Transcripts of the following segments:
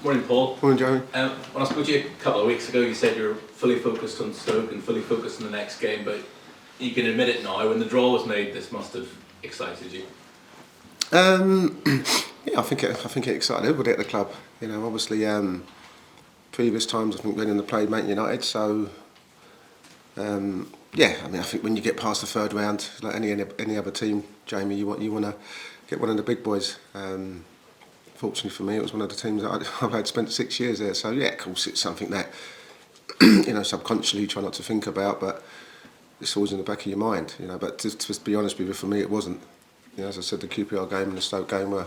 Morning, Paul. Morning, Jeremy. When I spoke to you a couple of weeks ago, you said you're fully focused on Stoke and fully focused on the next game, but you can admit it now, when the draw was made, this must have excited you. Yeah, I think it excited everybody at the club. You know, obviously, previous times I think we only played Man United, so yeah. I mean, I think when you get past the third round, like any other team, Jamie, you want to get one of the big boys. Fortunately for me, it was one of the teams that I've had spent 6 years there. So yeah, of course, it's something that you know, subconsciously you try not to think about, but it's always in the back of your mind. You know, but to be honest with you, for me, it wasn't. You know, as I said, the QPR game and the Stoke game were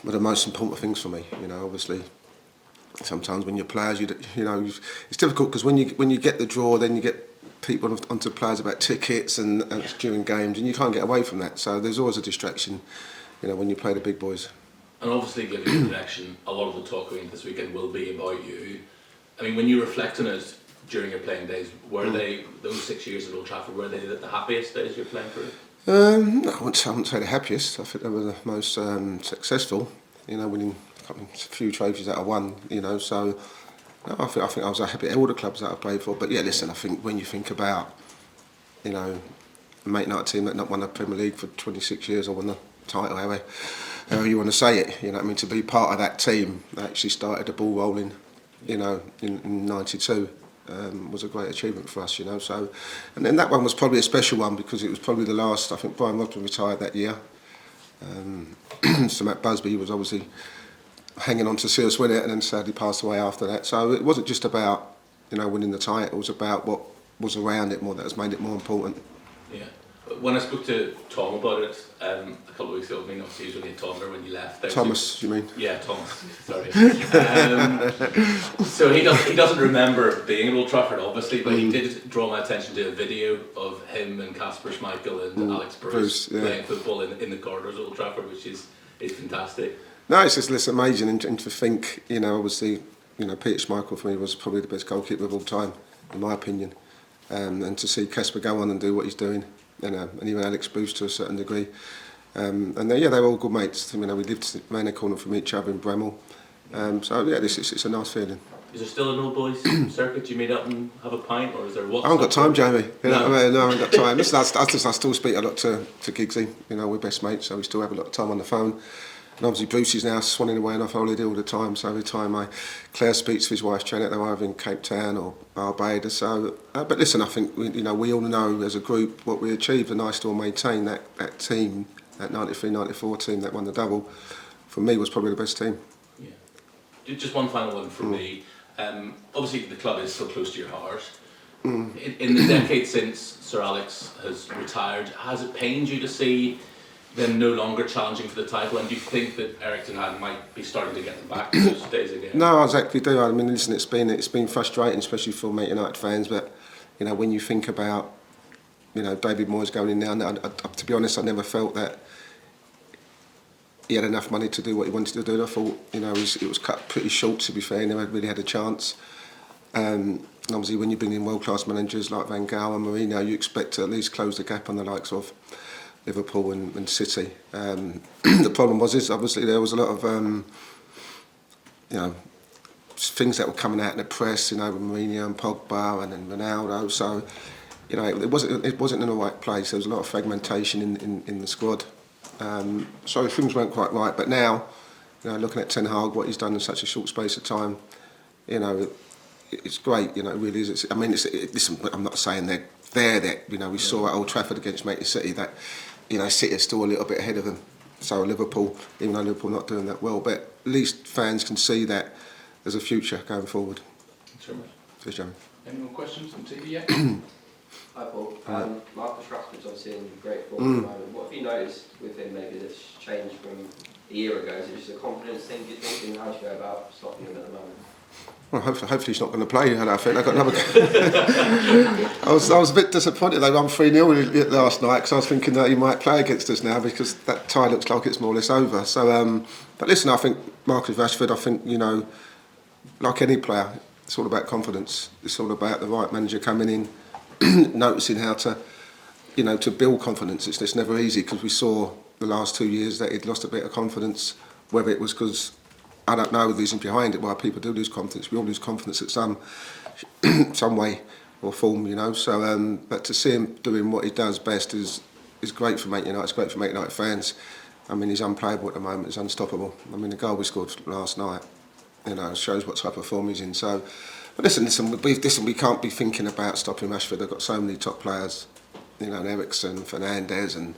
the most important things for me. You know, obviously, sometimes when you're players, you know, it's difficult because when you get the draw, then you get people onto players about tickets and during games, and you can't get away from that. So there's always a distraction, you know, when you play the big boys. And obviously, given your connection, a lot of the talk going this weekend will be about you. I mean, when you reflect on it during your playing days, were they, those 6 years at Old Trafford, were they the happiest days you're playing through? No, I wouldn't say the happiest. I think they were the most successful. You know, winning a few trophies that I won. You know, so no, I think I was happy at all the clubs that I played for. But yeah, listen, I think when you think about, you know, a Man Utd team that not won the Premier League for 26 years or won the title, however you want to say it, you know what I mean, to be part of that team that actually started the ball rolling, you know, in '92 was a great achievement for us, you know. So, and then that one was probably a special one because it was probably the last. I think Brian Rodman retired that year. So Matt Busby was obviously hanging on to see us win it, and then sadly passed away after that. So it wasn't just about, you know, winning the title. It was about what was around it more that has made it more important. Yeah. When I spoke to Tom about it a couple of weeks ago, I mean, obviously he was only a toddler when you left. Thomas, you mean? Yeah, Thomas. Sorry. So he doesn't remember being at Old Trafford, obviously, but he did draw my attention to a video of him and Kasper, Schmeichel and Alex Bruce playing football in the corridors of Old Trafford, which is fantastic. No, it's just amazing, and to think, you know, obviously, you know, Peter Schmeichel for me was probably the best goalkeeper of all time, in my opinion, and to see Kasper go on and do what he's doing. And even Alex Bruce to a certain degree, and they were all good mates. You know, we lived around the corner from each other in Bremel, so yeah, it's a nice feeling. Is there still an old boys circuit? Do you meet up and have a pint, or is there WhatsApp? I haven't got time, Jamie. You know, No. no, I haven't got time. Listen, I still speak a lot to Giggsy. You know, we're best mates, so we still have a lot of time on the phone. And obviously Bruce is now swanning away on off holiday all the time, so every time Claire speaks to his wife Janet, they're either in Cape Town or Barbados. So, but listen, I think we all know as a group what we achieved, and I still maintain that team, that 93-94 team that won the double, for me was probably the best team. Yeah. Just one final one from me. Obviously the club is so close to your heart. In the decade since Sir Alex has retired, has it pained you to see them no longer challenging for the title, and do you think that Erik Ten Hag might be starting to get them back to those days again? No, I exactly do. I mean, listen, it's been frustrating, especially for Man United fans. But you know, when you think about, you know, David Moyes going in now, to be honest, I never felt that he had enough money to do what he wanted to do. I thought, you know, it was cut pretty short. To be fair, he never really had a chance. And obviously, when you bring in world-class managers like Van Gaal and Mourinho, you expect to at least close the gap on the likes of Liverpool and City. The problem is obviously there was a lot of you know, things that were coming out in the press, you know, with Mourinho and Pogba and then Ronaldo. So you know, it wasn't in the right place. There was a lot of fragmentation in the squad. So things weren't quite right. But now, you know, looking at Ten Hag, what he's done in such a short space of time, you know, it's great. You know, it really is. I mean, listen, I'm not saying they're there. That, you know, we saw at Old Trafford against Man City that, you know, City are still a little bit ahead of them. So Liverpool, even though Liverpool not doing that well, but at least fans can see that there's a future going forward. Thanks very much. Cheers, Jeremy. Any more questions on TV yet? Hi Paul. Marcus Rashford's obviously in great form at the moment. What have you noticed with him maybe that's changed from a year ago? Is it just a confidence thing, do you think? And how do you go about stopping him at the moment? Well, hopefully he's not going to play. I think I got another. I was a bit disappointed they won 3-0 last night because I was thinking that he might play against us now because that tie looks like it's more or less over. So, but listen, I think Marcus Rashford. I think, you know, like any player, it's all about confidence. It's all about the right manager coming in, noticing how to, you know, to build confidence. It's never easy because we saw the last 2 years that he'd lost a bit of confidence, whether it was because I don't know the reason behind it why people do lose confidence. We all lose confidence at some way or form, you know. So, but to see him doing what he does best is great for Man United. It's great for Man United fans. I mean, he's unplayable at the moment. He's unstoppable. I mean, the goal we scored last night, you know, shows what type of form he's in. So, but listen, we can't be thinking about stopping Rashford. They've got so many top players, you know, Eriksen, Fernandes, and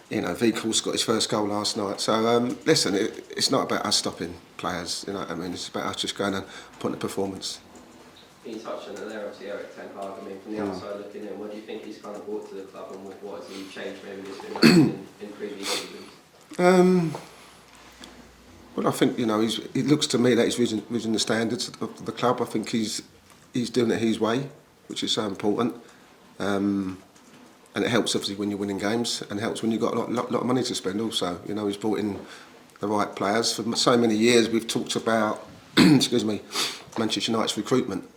you know, Vikal's got his first goal last night. So, listen, it's not about us stopping players. You know what I mean? It's about us just going and putting a performance. You touched on it there, obviously Erik Ten Hag. I mean, from the outside looking in, what do you think he's kind of brought to the club, and what has he changed maybe that's been lacking in previous seasons? Well, I think, you know, it looks to me that he's raising the standards of the club. I think he's doing it his way, which is so important. And it helps obviously when you're winning games, and it helps when you've got a lot of money to spend also. You know, he's brought in the right players. For so many years we've talked about excuse me, Manchester United's recruitment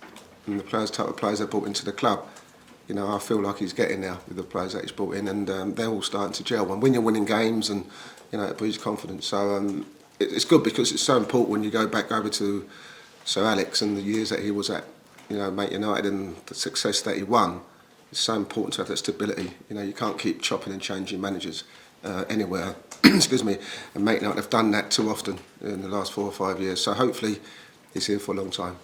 and the type of players they brought into the club. You know, I feel like he's getting there with the players that he's brought in, and they're all starting to gel. And when you're winning games, and you know, it breeds confidence. So it's good because it's so important when you go back over to Sir Alex and the years that he was at, you know, Man United, and the success that he won. It's so important to have that stability. You know, you can't keep chopping and changing managers anywhere. Excuse me. And Man United have done that too often in the last 4 or 5 years. So hopefully he's here for a long time.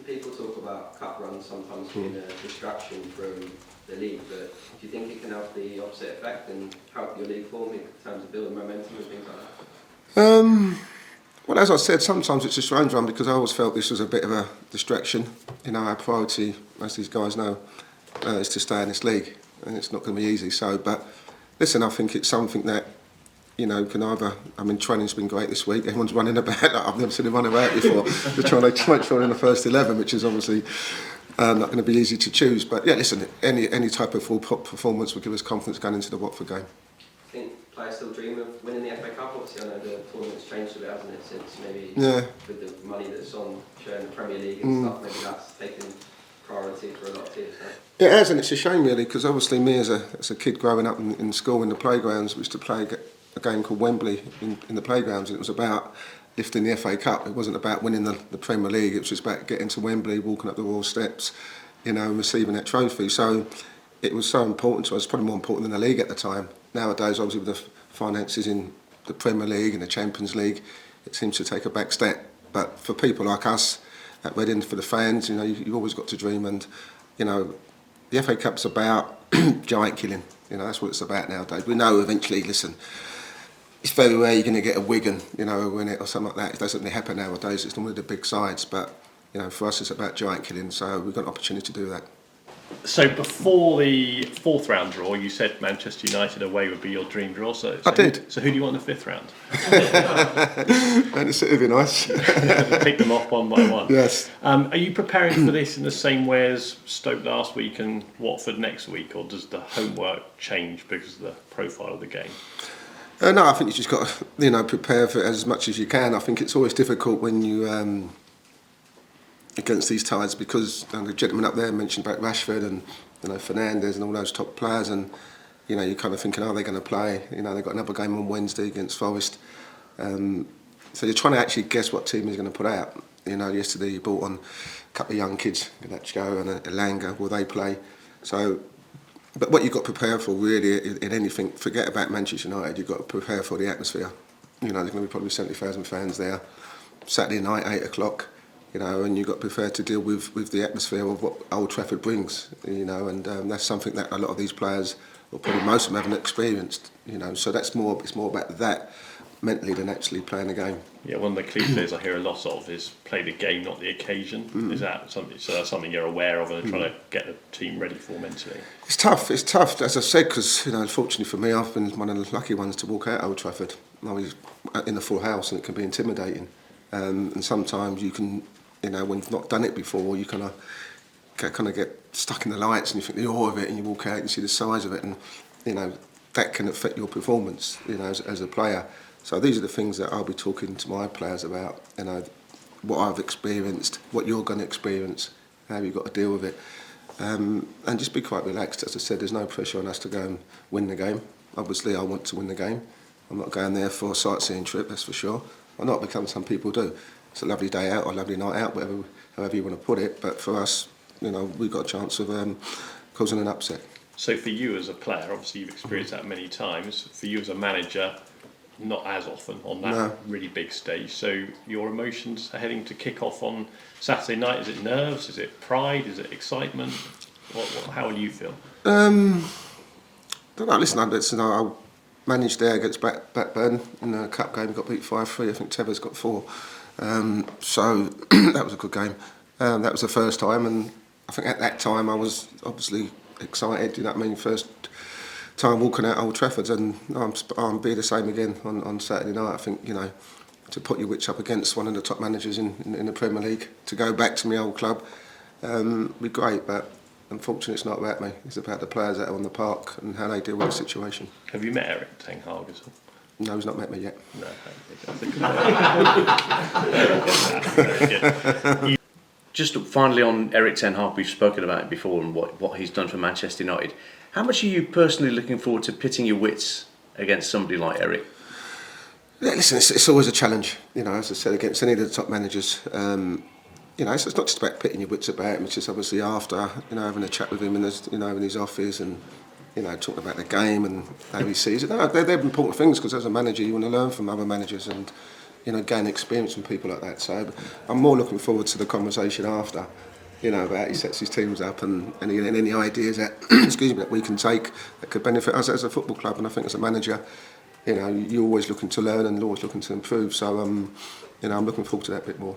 People talk about cup runs sometimes being a distraction from the league, but do you think it can have the opposite effect and help your league form in terms of building momentum and things like that? Well, as I said, sometimes it's a strange one because I always felt this was a bit of a distraction. You know, our priority, as these guys know, is to stay in this league, and it's not going to be easy. So, but listen, I think it's something that, you know, can either. I mean, training's been great this week. Everyone's running about. I've never seen them run about before. They're trying to make sure in the first 11, which is obviously not going to be easy to choose. But yeah, listen, any type of full performance will give us confidence going into the Watford game. I think players still dream of winning the FA Cup. Obviously, I know the tournament's changed a bit, hasn't it, since maybe with the money that's on sharing the Premier League and stuff. Maybe that's taken priority for a lot of teams. It has, and it's a shame really, because obviously me as a kid growing up in school in the playgrounds, we used to play a game called Wembley in the playgrounds, and it was about lifting the FA Cup. It wasn't about winning the Premier League. It was just about getting to Wembley, walking up the Royal Steps, you know, and receiving that trophy. So it was so important to us, probably more important than the league at the time. Nowadays, obviously with the finances in the Premier League and the Champions League, it seems to take a back step. But for people like us at Reading, for the fans, you know, you've always got to dream. And you know, the FA Cup's about giant killing. You know, that's what it's about nowadays. We know eventually, listen, it's very rare you're going to get a Wigan, you know, win it or something like that. It doesn't really happen nowadays. It's normally the big sides. But you know, for us, it's about giant killing. So we've got an opportunity to do that. So before the 4th round draw, you said Manchester United away would be your dream draw. So I did. So who do you want in the 5th round? Man City would be nice. Pick them off one by one. Yes. Are you preparing for this in the same way as Stoke last week and Watford next week, or does the homework change because of the profile of the game? No, I think you just got to, you know, prepare for it as much as you can. I think it's always difficult when you against these ties, because the gentleman up there mentioned about Rashford and, you know, Fernandes and all those top players, and you know, you're kind of thinking, are they going to play? You know, they've got another game on Wednesday against Forest, so you're trying to actually guess what team he's going to put out. You know, yesterday you brought on a couple of young kids, Ganacho and Elanga. Will they play? So, but what you've got to prepare for really in anything, forget about Manchester United. You've got to prepare for the atmosphere. You know, there's going to be probably 70,000 fans there. Saturday night, 8 o'clock. You know, and you've got to prepare to deal with the atmosphere of what Old Trafford brings, you know, and that's something that a lot of these players, or probably most of them, haven't experienced, you know, so it's more about that mentally than actually playing a game. Yeah, one of the cliches I hear a lot of is play the game, not the occasion. Is that something? So that's something you're aware of and trying to get the team ready for mentally. It's tough, as I said, because you know, unfortunately for me, I've been one of the lucky ones to walk out Old Trafford. I was in the full house, and it can be intimidating, and sometimes you can. You know, when you've not done it before, you kind of get stuck in the lights, and you think the awe of it, and you walk out and see the size of it, and you know that can affect your performance. You know, as a player. So these are the things that I'll be talking to my players about. You know, what I've experienced, what you're going to experience, how you've got to deal with it, and just be quite relaxed. As I said, there's no pressure on us to go and win the game. Obviously, I want to win the game. I'm not going there for a sightseeing trip, that's for sure. or not, because some people do. It's a lovely day out or a lovely night out, however you want to put it. But for us, you know, we've got a chance of causing an upset. So for you as a player, obviously you've experienced that many times. For you as a manager, not as often on that really big stage. So your emotions are heading to kick off on Saturday night. Is it nerves? Is it pride? Is it excitement? How will you feel? Don't know. Listen, I managed there against Blackburn in the cup game. Got beat 5-3. I think Tevez got 4. So that was a good game. That was the first time, and I think at that time I was obviously excited. You know what I mean? First time walking out Old Trafford, and I'll be the same again on Saturday night. I think, you know, to put your wits up against one of the top managers in the Premier League, to go back to my old club, would be great. But unfortunately, it's not about me. It's about the players that are on the park and how they deal with the situation. Have you met Erik Ten Hag at all? No, he's not met me yet. No, I think Just finally on Erik Ten Hag, we've spoken about it before and what he's done for Manchester United. How much are you personally looking forward to pitting your wits against somebody like Erik? Yeah, listen, it's always a challenge. You know, as I said, against any of the top managers. You know, it's not just about pitting your wits about him. It's just obviously after, you know, having a chat with him in his, you know, in his office, and, you know, talking about the game and how he sees it. No, they're important things, because as a manager you want to learn from other managers and, you know, gain experience from people like that. So I'm more looking forward to the conversation after, you know, about how he sets his teams up and any ideas that excuse me, that we can take that could benefit us as a football club. And I think as a manager, you know, you're always looking to learn and always looking to improve. So you know, I'm looking forward to that a bit more.